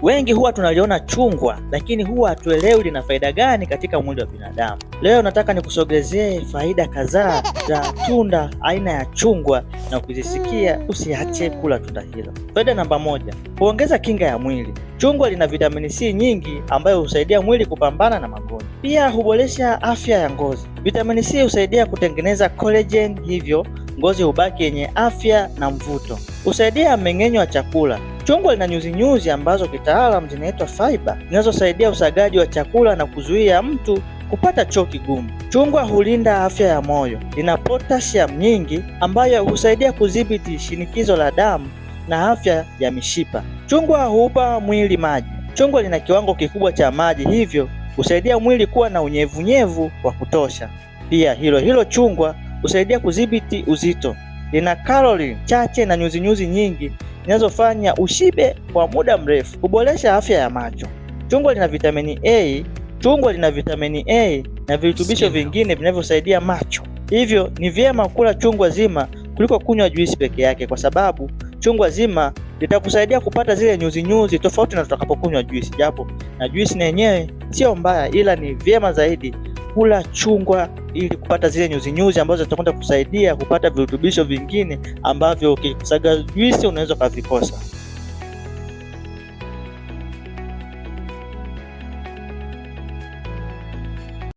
Wengi huwa tunaliona chungwa, lakini huwa hatuelewi lina faida gani katika mwili wa binadamu. Leo nataka nikusogezee faida kadhaa za tunda aina ya chungwa, na ukizisikia usiache kula tunda hilo. Faida namba 1, huongeza kinga ya mwili. Chungwa lina vitamini C nyingi ambayo husaidia mwili kupambana na magonjwa. Pia huboresha afya ya ngozi. Vitamini C husaidia kutengeneza collagen, hivyo ngozi hubaki yenye afya na mvuto. Husaidia mmeng'enyo wa chakula. Chungwa lina nyuzi ambazo kitaalamu zinaitwa fiber zinazosaidia usagaji wa chakula na kuzuia mtu kupata choo kigumu. Chungwa hulinda afya ya moyo. Lina potassium nyingi ambayo husaidia kudhibiti shinikizo la damu na afya ya mishipa. Chungwa huupa mwili maji. Chungwa lina kiwango kikubwa cha maji, hivyo husaidia mwili kuwa na unyevunyevu wa kutosha. Pia hilo chungwa husaidia kudhibiti uzito. Lina kalori chache na nyuzi nyingi zinazofanya ushibe kwa muda mrefu. Huboresha afya ya macho. Chungwa lina vitamini A. Chungwa lina vitamini A na virutubisho vingine vinavyosaidia macho. Hivyo ni vyema kula chungwa zima kuliko kunywa juisi peke yake, kwa sababu chungwa zima litakusaidia kupata zile nyuzi tofauti na tutakapokunywa juisi, japo na juisi na yenyewe sio mbaya, ila ni vyema zaidi kula chungwa ili kupata zile nyuzi ambazo zitakwenda kusaidia kupata virutubisho vingine ambavyo ukisaga juisi unaweza kuvikosa.